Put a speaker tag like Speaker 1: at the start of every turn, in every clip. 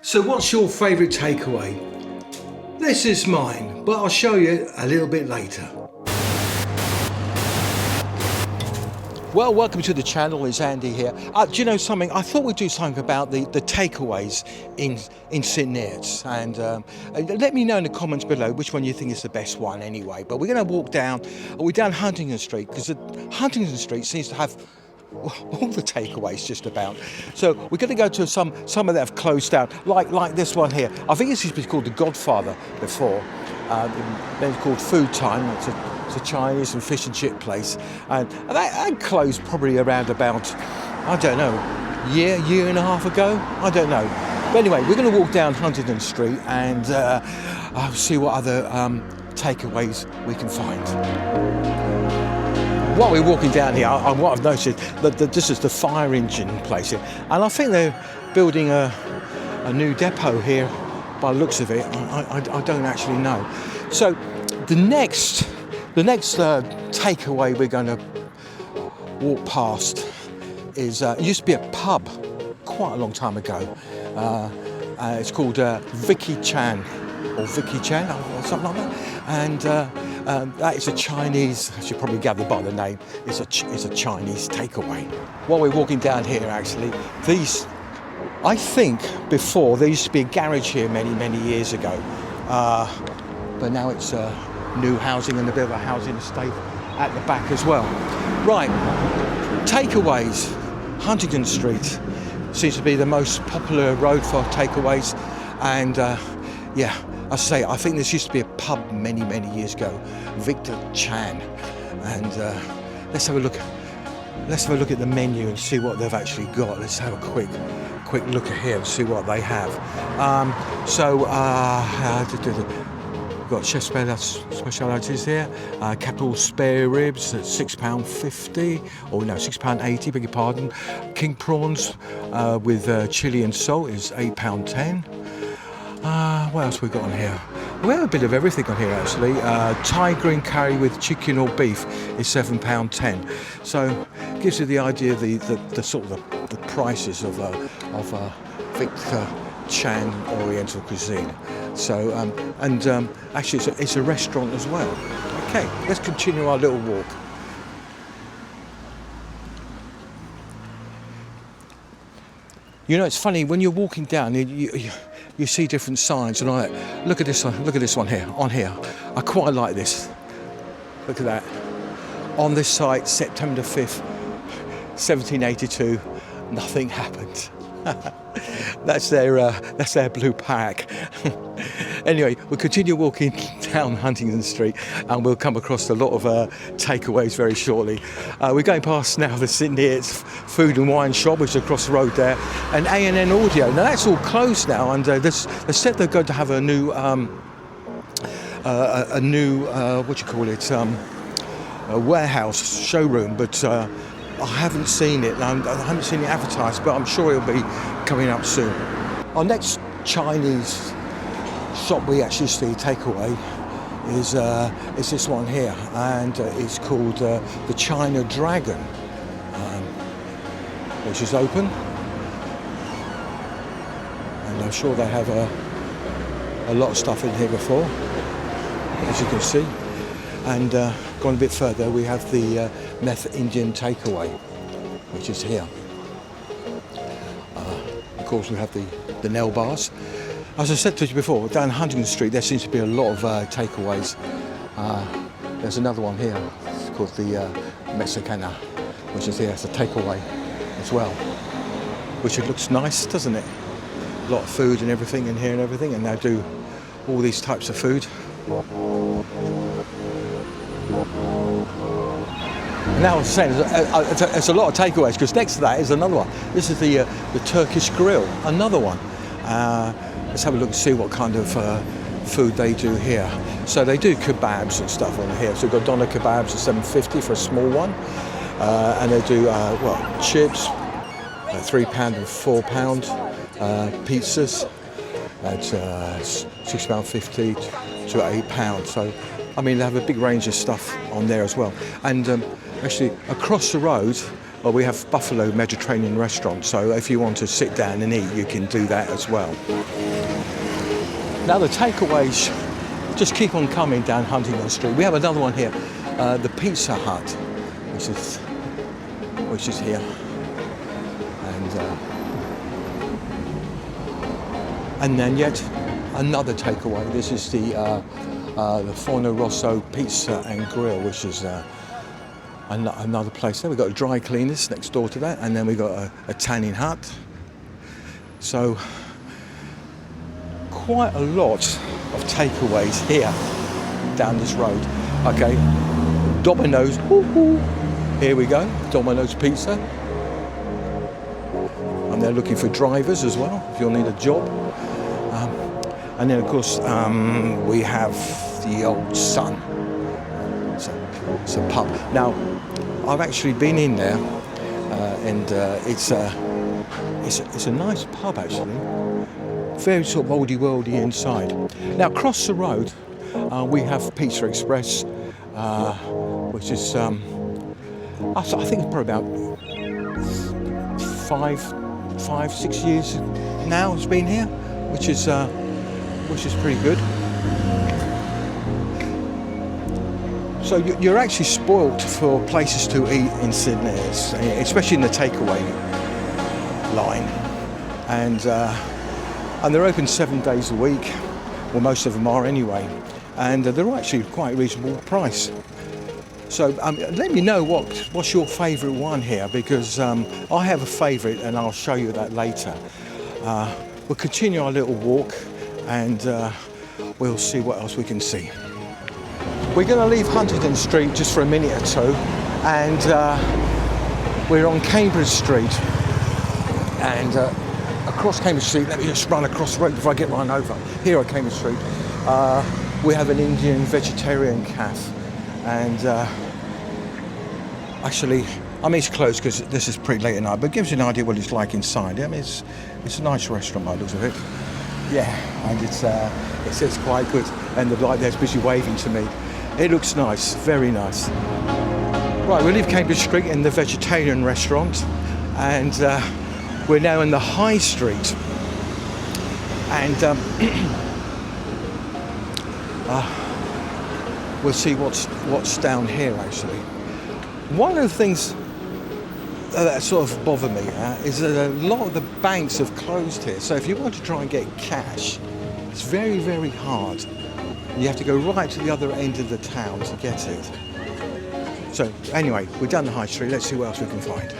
Speaker 1: So what's your favourite takeaway? This is mine, but I'll show you a little bit later. Well, welcome to the channel, it's Andy here. Do you know something? I thought we'd do something about the takeaways in St Neots, and let me know in the comments below which one you think is the best one anyway. But we're going to walk down, we're down Huntington Street, because Huntington Street seems to have all the takeaways just about. So we're going to go to some of that have closed down, like this one here. I think this used to be called the Godfather before. Then it's called Food Time. It's a Chinese and fish and chip place, and that closed probably around about, I don't know, year and a half ago. I don't know. But anyway, we're going to walk down Huntington Street and I'll see what other takeaways we can find. While we're walking down here, what I've noticed is that this is the fire engine place here, and I think they're building a new depot here. By the looks of it, I don't actually know. So the next takeaway we're going to walk past is it used to be a pub quite a long time ago. It's called Vicky Chan or something like that, and that is a Chinese. I should probably gather by the name. It's a Chinese takeaway. While we're walking down here, actually, I think before there used to be a garage here many years ago, but now it's new housing and a bit of a housing estate at the back as well. Right, takeaways. Huntington Street seems to be the most popular road for takeaways, and yeah, I say I think this used to be a pub many years ago, Victor Chan, and let's have a look. Let's have a look at the menu and see what they've actually got. Let's have a quick look at here and see what they have. We've got chef specialities here. Capital spare ribs at £6.50, or no, £6.80, beg your pardon. King prawns with chilli and salt is £8.10. What else we got on here? We have a bit of everything on here actually. Thai green curry with chicken or beef is £7.10. So gives you the idea of the sort of the prices of Victor Chan Oriental cuisine. So actually it's a restaurant as well. Okay, let's continue our little walk. You know, it's funny when you're walking down. You see different signs, and look at this one. Look at this one here. On here, I quite like this. Look at that. On this site, September 5th, 1782, nothing happened. That's their blue pack. Anyway, we'll continue walking down Huntington Street, and we'll come across a lot of takeaways very shortly. We're going past now the St Neots Food and Wine Shop, which is across the road there, and A&N Audio. Now that's all closed now, and they said they're going to have a new what you call it, a warehouse showroom, but I haven't seen it. I haven't seen it advertised, but I'm sure it'll be coming up soon. Our next Chinese shop we actually see takeaway is this one here, and it's called the China Dragon, which is open, and I'm sure they have a lot of stuff in here before, as you can see. And going a bit further, we have the Meth Indian takeaway, which is here. Of course, we have the nail bars. As I said to you before, down Huntington Street, there seems to be a lot of takeaways. There's another one here. It's called the Mexicana, which is here. It's a takeaway as well, which it looks nice, doesn't it? A lot of food and everything in here and everything, and they do all these types of food. Now I was saying, there's a lot of takeaways, because next to that is another one. This is the Turkish Grill, another one. Let's have a look and see what kind of food they do here. So they do kebabs and stuff on here. So we've got doner kebabs at £7.50 for a small one, and they do chips, £3 and £4. Pizzas at £6.50 to £8. So I mean, they have a big range of stuff on there as well. And actually across the road Well, we have Buffalo Mediterranean restaurant, so if you want to sit down and eat, you can do that as well. Now the takeaways just keep on coming down Huntington Street. We have another one here, the Pizza Hut, which is here, and then yet another takeaway. This is the Forno Rosso Pizza and Grill, which is another place there. We've got a dry cleaners next door to that, and then we've got a tanning hut. So quite a lot of takeaways here down this road. Okay, Domino's, here we go, Domino's Pizza. And they're looking for drivers as well, if you'll need a job. And then of course we have the Old Sun. It's a pub. Now, I've actually been in there, and it's a nice pub actually. Very sort of oldie-worldy inside. Now, across the road, we have Pizza Express, which is I think it's probably about 5-6 years now. It's been here, which is pretty good. So you're actually spoilt for places to eat in Sydney, especially in the takeaway line, and they're open 7 days a week. Well, most of them are anyway, and they're actually quite reasonable price. So let me know what's your favourite one here, because I have a favourite and I'll show you that later. We'll continue our little walk, and we'll see what else we can see. We're going to leave Huntington Street just for a minute or two, and we're on Cambridge Street, and across Cambridge Street, let me just run across the road before I get run over. Here on Cambridge Street, we have an Indian vegetarian cafe, and actually, I mean, it's closed because this is pretty late at night, but it gives you an idea what it's like inside. I mean, it's a nice restaurant by the looks of it. Yeah, and it's quite good, and the light there's busy waving to me. It looks nice, very nice. Right, we leave Cambridge Street in the vegetarian restaurant, and we're now in the High Street, and we'll see what's down here actually. One of the things that sort of bother me is that a lot of the banks have closed here, so if you want to try and get cash, it's very, very hard. You have to go right to the other end of the town to get it. So anyway, we're down the High Street. Let's see what else we can find.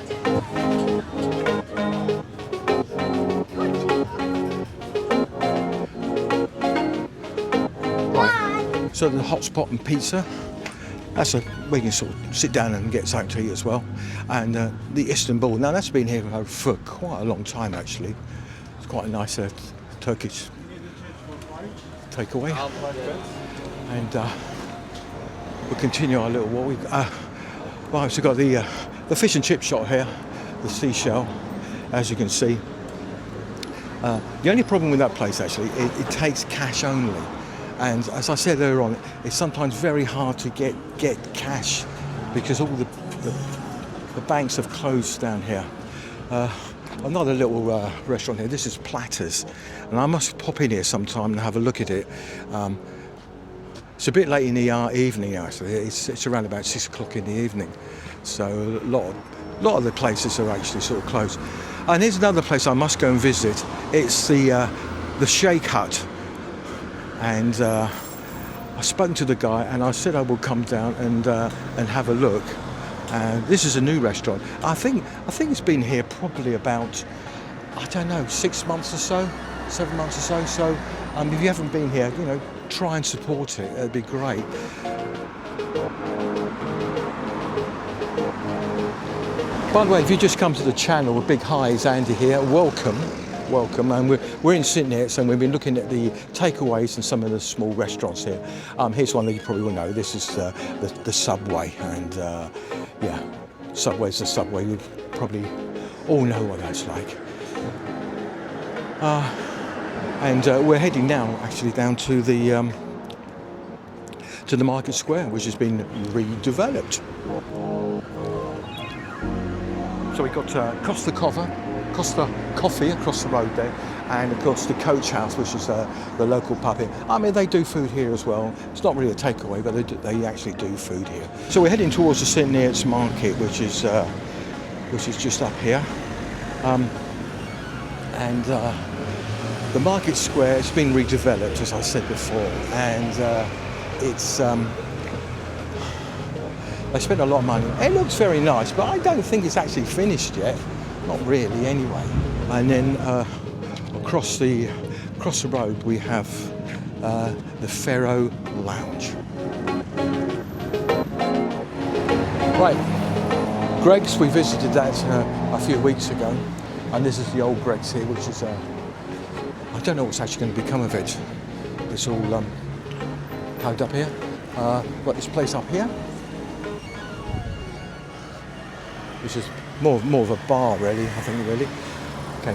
Speaker 1: Right. So the Hotspot and Pizza. That's where you can sort of sit down and get something to eat as well. And the Istanbul. Now that's been here for quite a long time actually. It's quite a nice Turkish takeaway, and we'll continue our little walk. Right, so we've got the fish and chip shop here, the Seashell, as you can see. The only problem with that place actually, it takes cash only, and as I said earlier on, it's sometimes very hard to get cash because all the banks have closed down here. Another little restaurant here. This is Platters, and I must pop in here sometime and have a look at it. It's a bit late in the evening actually. It's around about 6 o'clock in the evening, so a lot of the places are actually sort of closed. And here's another place I must go and visit. It's the Shake Hut, and I spoke to the guy and I said I will come down and have a look. This is a new restaurant. I think it's been here probably about, I don't know, 6 months or so, 7 months or so. So if you haven't been here, try and support it. It'd be great. By the way, if you just come to the channel, a big hi, it's Andy here. Welcome. And we're in St Neots, and we've been looking at the takeaways and some of the small restaurants here. Here's one that you probably will know. This is the Subway, and yeah, Subway's the Subway. You probably all know what that's like. And we're heading now actually down to the Market Square, which has been redeveloped. So we've got Costa Coffee across the road there, and of course the Coach House, which is the local pub here. I mean, they do food here as well. It's not really a takeaway, but they actually do food here. So we're heading towards the St Neots market, which is just up here, and the market square has been redeveloped, as I said before, and it's they spent a lot of money. It looks very nice, but I don't think it's actually finished yet. Not really, anyway. And then across the road we have the Pharaoh Lounge. Right, Greg's. We visited that a few weeks ago, and this is the old Greg's here, which is I don't know what's actually going to become of it. It's all tied up here. Got this place up here, which is more of a bar, really. I think, really. Okay,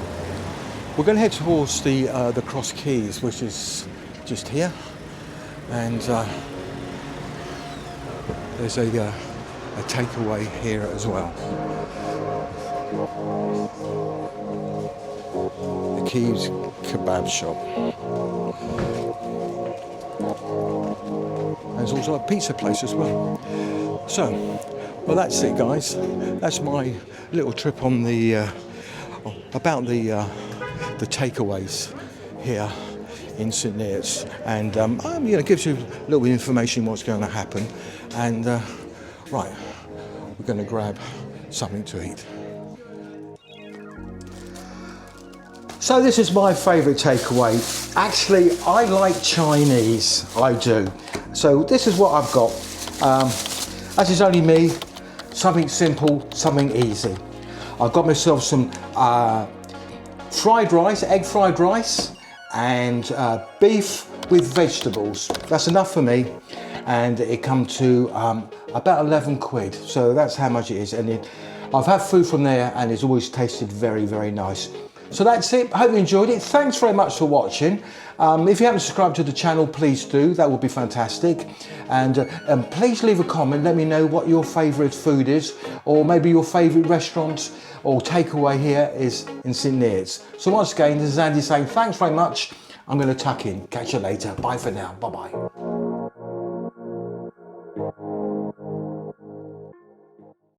Speaker 1: we're going to head towards the Cross Keys, which is just here, and there's a takeaway here as well. The Keys kebab shop. There's also a pizza place as well. So, well, that's it, guys. That's my little trip on the about the takeaways here in St Neots, and it gives you a little bit of information what's going to happen. And right, we're going to grab something to eat. So this is my favourite takeaway. Actually, I like Chinese, I do. So this is what I've got. As is only me, something simple, something easy. I've got myself some fried rice, egg fried rice, and beef with vegetables. That's enough for me, and it comes to about 11 quid. So that's how much it is. And I've had food from there, and it's always tasted very, very nice. So that's it. I hope you enjoyed it. Thanks very much for watching. If you haven't subscribed to the channel, please do. That would be fantastic. And please leave a comment. Let me know what your favourite food is, or maybe your favourite restaurant or takeaway here is in St Neots. So once again, this is Andy saying thanks very much. I'm going to tuck in. Catch you later. Bye for now. Bye-bye.